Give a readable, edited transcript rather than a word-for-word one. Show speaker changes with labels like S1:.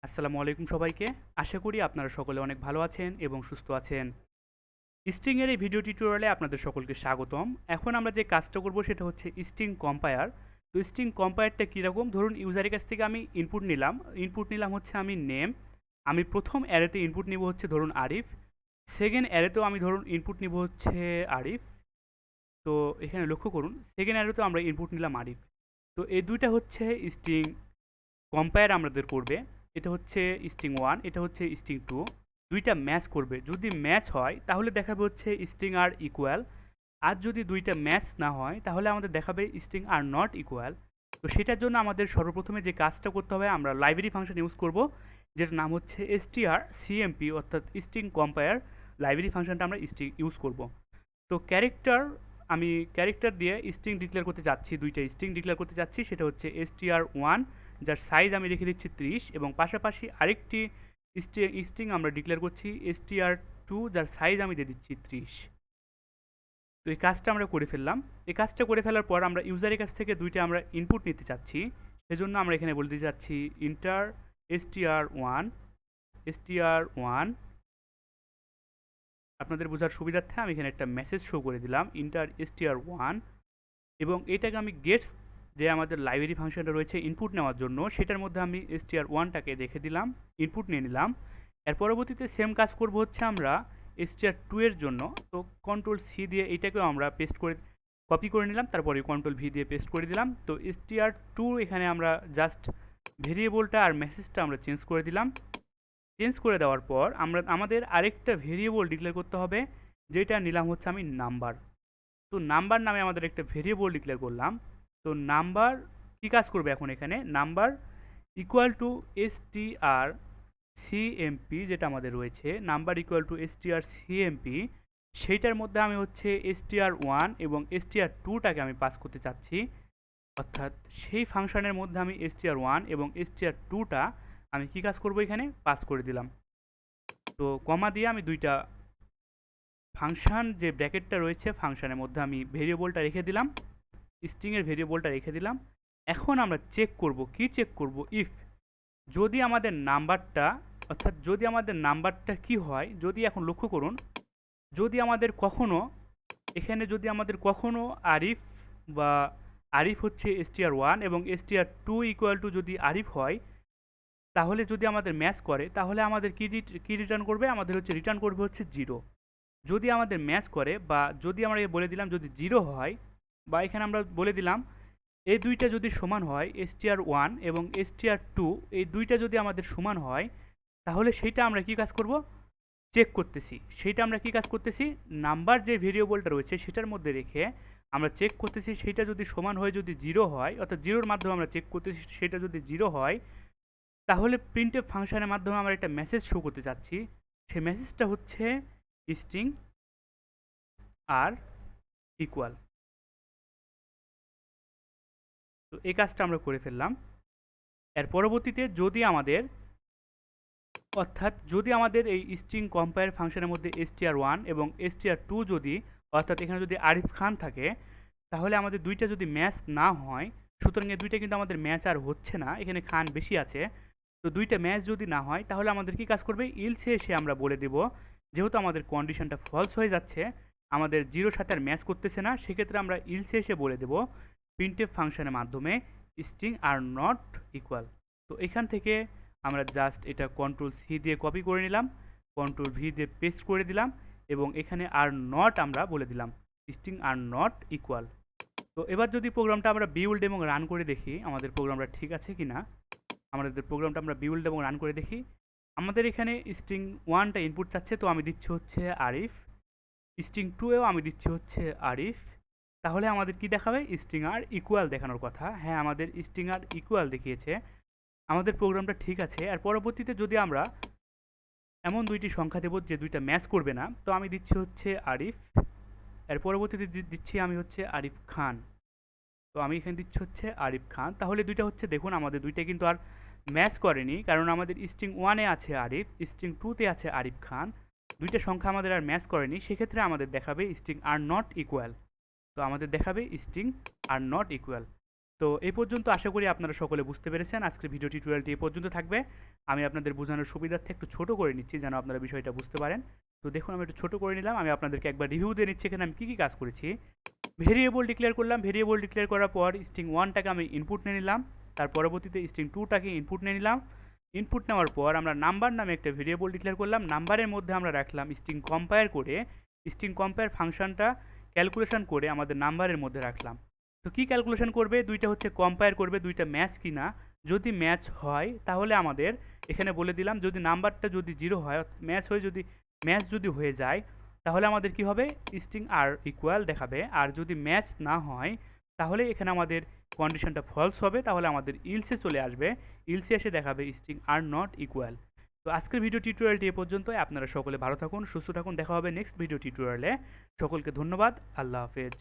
S1: আসসালামু আলাইকুম সবাইকে। আশা করি আপনারা সকলে অনেক ভালো আছেন এবং সুস্থ আছেন। স্ট্রিং এর এই ভিডিও টিউটোরিয়ালে আপনাদের সকলকে স্বাগতম। এখন আমরা যে কাজটা করব সেটা হচ্ছে স্ট্রিং কম্পায়ার। তো স্ট্রিং কম্পায়ারটা কীরকম, ধরুন ইউজারের কাছ থেকে আমি ইনপুট নিলাম হচ্ছে আমি নেম। আমি প্রথম অ্যারেতে ইনপুট নিব হচ্ছে ধরুন আরিফ। সেকেন্ড অ্যারেতেও আমি ধরুন ইনপুট নিব হচ্ছে আরিফ। তো এখানে লক্ষ্য করুন, সেকেন্ড অ্যারেতেও আমরা ইনপুট নিলাম আরিফ। তো এই দুইটা হচ্ছে স্ট্রিং কম্পায়ার আমাদের করবে। এটা হচ্ছে স্ট্রিং ওয়ান, এটা হচ্ছে স্ট্রিং টু। দুইটা ম্যাচ করবে, যদি ম্যাচ হয় তাহলে দেখাবে হচ্ছে স্ট্রিং আর ইকুয়াল। আর যদি দুইটা ম্যাচ না হয় তাহলে আমাদের দেখাবে স্ট্রিং আর নট ইকুয়াল। তো সেটার জন্য আমাদের সর্বপ্রথমে যে কাজটা করতে হবে, আমরা লাইব্রেরি ফাংশন ইউজ করব, যেটার নাম হচ্ছে strcmp, অর্থাৎ স্ট্রিং কম্পায়ার লাইব্রেরি ফাংশনটা আমরা ইউজ করব। তো আমি ক্যারেক্টার দিয়ে স্ট্রিং ডিক্লেয়ার করতে যাচ্ছি, দুইটা স্ট্রিং ডিক্লেয়ার করতে যাচ্ছি। সেটা হচ্ছে str1, যার সাইজ আমি রেখে দিচ্ছি 30, এবং পাশাপাশি আরেকটি স্ট্রিং আমরা ডিক্লেয়ার করছি str2, যার সাইজ আমি দিয়ে দিচ্ছি 30। তো এই কাজটা আমরা করে ফেললাম। এই কাজটা করে ফেলার পর আমরা ইউজারের কাছ থেকে দুইটা আমরা ইনপুট নিতে চাচ্ছি। সেজন্য আমরা এখানে বলতে চাচ্ছি ইন্টার str1 আপনাদের বোঝার সুবিধার্থে আমি এখানে একটা মেসেজ শো করে দিলাম, ইন্টার str1, এবং এটাকে আমি গেটস, যে আমাদের লাইব্রেরি ফাংশনটা রয়েছে ইনপুট নেওয়ার জন্য, সেটার মধ্যে আমি str1টাকে রেখে দিলাম, ইনপুট নিয়ে নিলাম। এর পরবর্তীতে সেম কাজ করব হচ্ছে আমরা str2 এর জন্য। তো কন্ট্রোল সি দিয়ে এইটাকেও আমরা কপি করে নিলাম, তারপরে কন্ট্রোল ভি দিয়ে পেস্ট করে দিলাম। তো str2 এখানে আমরা জাস্ট ভেরিয়েবলটা আর মেসেজটা আমরা চেঞ্জ করে দিলাম। চেঞ্জ করে দেওয়ার পর আমাদের আরেকটা ভেরিয়েবল ডিক্লেয়ার করতে হবে, যেটা নিলাম হচ্ছে আমি নাম্বার। তো নাম্বার নামে আমাদের একটা ভেরিয়েবল ডিক্লেয়ার করলাম। তো নাম্বার কী কাজ করবে এখন এখানে, নাম্বার ইকুয়াল টু strcmp, যেটা আমাদের রয়েছে নাম্বার ইকুয়াল টু strcmp, সেইটার মধ্যে আমি হচ্ছে str1 এবং str2টাকে আমি পাস করতে চাচ্ছি। অর্থাৎ সেই ফাংশনের মধ্যে আমি str1 এবং str2টা আমি কী কাজ করব, এখানে পাস করে দিলাম। তো কমা দিয়ে আমি দুইটা ফাংশন, যে ব্র্যাকেটটা রয়েছে ফাংশনের মধ্যে আমি ভেরিয়েবলটা রেখে দিলাম, স্ট্রিংয়ের ভেরিয়েবলটা রেখে দিলাম। এখন আমরা চেক করব, কি চেক করব, ইফ যদি আমাদের নাম্বারটা, অর্থাৎ যদি আমাদের নাম্বারটা কি হয়, যদি এখন লক্ষ্য করুন, যদি আমাদের কখনো এখানে যদি আমাদের কখনো আরিফ বা আরিফ হচ্ছে str1 এবং str2 ইকুয়াল টু যদি আরিফ হয়, তাহলে যদি আমাদের ম্যাচ করে তাহলে আমাদের কি রিটার্ন করবে, আমাদের হচ্ছে রিটার্ন করবে হচ্ছে 0। যদি আমাদের ম্যাচ করে, বা যদি আমরা বলে দিলাম যদি 0 হয়, বা এখানে আমরা বলে দিলাম এই দুইটা যদি সমান হয়, str1 এবং str2 এই দুইটা যদি আমাদের সমান হয়, তাহলে সেইটা আমরা কি কাজ করব, চেক করতেছি। সেইটা আমরা কি কাজ করতেছি, নাম্বার যে ভেরিয়েবলটা রয়েছে সেটার মধ্যে রেখে আমরা চেক করতেছি। সেইটা যদি সমান হয়ে যদি 0 হয়, অর্থাৎ 0-র মাধ্যমে আমরা চেক করতেছি, সেটা যদি 0 হয়, তাহলে প্রিন্টএফ ফাংশনের মাধ্যমে আমরা একটা মেসেজ শো করতে চাচ্ছি। সেই মেসেজটা হচ্ছে স্ট্রিং আর ইকুয়াল। তো এই কাজটা আমরা করে ফেললাম। এর পরবর্তীতে যদি আমাদের এই স্ট্রিং কম্পায়ার ফাংশনের মধ্যে str1 এবং str2 যদি, অর্থাৎ এখানে যদি আরিফ খান থাকে, তাহলে আমাদের দুইটা যদি ম্যাচ না হয়, সুতরাং এই দুইটা কিন্তু আমাদের ম্যাচ আর হচ্ছে না, এখানে খান বেশি আছে। তো দুইটা ম্যাচ যদি না হয় তাহলে আমাদের কি কাজ করবে, ইলসে এসে আমরা বলে দেব, যেহেতু আমাদের কন্ডিশনটা ফলস হয়ে যাচ্ছে, আমাদের 0-র সাথে আর ম্যাচ করতেছে না, সেক্ষেত্রে আমরা ইলসে এসে বলে দেব প্রিন্টএফ ফাংশনের মাধ্যমে স্ট্রিং আর নট ইকুয়াল। তো এখান থেকে আমরা জাস্ট এটা কন্ট্রোল সি দিয়ে কপি করে নিলাম, কন্ট্রোল ভি দিয়ে পেস্ট করে দিলাম, এবং এখানে আর নট আমরা বলে দিলাম স্ট্রিং আর নট ইকুয়াল। তো এবার যদি প্রোগ্রামটা আমরা বিল্ড এবং রান করে দেখি আমাদের প্রোগ্রামটা ঠিক আছে কি না, আমাদের প্রোগ্রামটা আমরা বিল্ড এবং রান করে দেখি। আমাদের এখানে স্ট্রিং 1টা ইনপুট চাচ্ছে, তো আমি দিচ্ছি হচ্ছে আরিফ। স্ট্রিং 2এও আমি দিচ্ছি হচ্ছে আরিফ। তাহলে আমাদের কি দেখাবে, স্ট্রিং আর ইকুয়াল দেখানোর কথা। হ্যাঁ, আমাদের স্ট্রিং আর ইকুয়াল দেখিয়েছে, আমাদের প্রোগ্রামটা ঠিক আছে। আর পরবর্তীতে যদি আমরা এমন দুইটি সংখ্যা দেব যে দুইটা ম্যাচ করবে না, তো আমি দিচ্ছি হচ্ছে আরিফ। এর পরবর্তীতে দিচ্ছি আমি হচ্ছে আরিফ খান। তো আমি এখানে দিচ্ছি হচ্ছে আরিফ খান। তাহলে দুইটা হচ্ছে, দেখুন আমাদের দুইটা কিন্তু আর ম্যাচ করেনি, কারণ আমাদের স্ট্রিং 1-এ আছে আরিফ, স্ট্রিং 2-তে আছে আরিফ খান। দুইটা সংখ্যা আমাদের আর ম্যাচ করেনি, সেক্ষেত্রে আমাদের দেখাবে স্ট্রিং আর নট ইকুয়াল। তো আমাদের দেখাবে স্ট্রিং আর নট ইকুয়াল। তো এই পর্যন্ত আশা করি আপনারা সকলে বুঝতে পেরেছেন। আজকের ভিডিও টিউটোরিয়ালটি এই পর্যন্ত থাকবে। আমি আপনাদের বোঝানোর সুবিধার্থে একটু ছোট করে নিচ্ছি যেন আপনারা বিষয়টা বুঝতে পারেন। তো দেখুন আমি একটু ছোট করে নিলাম। আমি আপনাদেরকে একবার রিভিউ দিয়ে নিচ্ছি এখানে আমি কী কাজ করেছি। ভেরিয়েবল ডিক্লেয়ার করলাম। ভেরিয়েবল ডিক্লেয়ার করার পর স্ট্রিং 1টাকে আমি ইনপুট নিয়ে নিলাম। তার পরবর্তীতে স্ট্রিং 2টাকে ইনপুট নিয়ে নিলাম। ইনপুট নেওয়ার পর আমরা নাম্বার নামে একটা ভেরিয়েবল ডিক্লেয়ার করলাম। নাম্বারের মধ্যে আমরা রাখলাম স্ট্রিং কম্পায়ার করে, স্ট্রিং কম্পায়ার ফাংশনটা ক্যালকুলেশন করে আমাদের নাম্বারের মধ্যে রাখলাম। তো কি ক্যালকুলেশন করবে? দুইটা হচ্ছে কম্পায়ার করবে, দুইটা ম্যাচ কিনা। যদি ম্যাচ হয় তাহলে আমাদের এখানে বলে দিলাম, যদি নাম্বারটা যদি 0 হয়, ম্যাচ হয়ে যদি ম্যাচ যদি হয়ে যায় তাহলে আমাদের কি হবে? স্ট্রিং আর ইকুয়াল দেখাবে। আর যদি ম্যাচ না হয় তাহলে এখানে আমাদের কন্ডিশনটা ফলস হবে, তাহলে আমাদের ইলসে চলে আসবে। ইলসে এসে দেখাবে স্ট্রিং আর নট ইকুয়াল। তো আজকের ভিডিও টিউটোরিয়ালটি এ পর্যন্তই। আপনারা সকলে ভালো থাকুন, সুস্থ থাকুন। দেখা হবে নেক্সট ভিডিও টিউটোরিয়ালে। সকলকে ধন্যবাদ। আল্লাহ হাফেজ।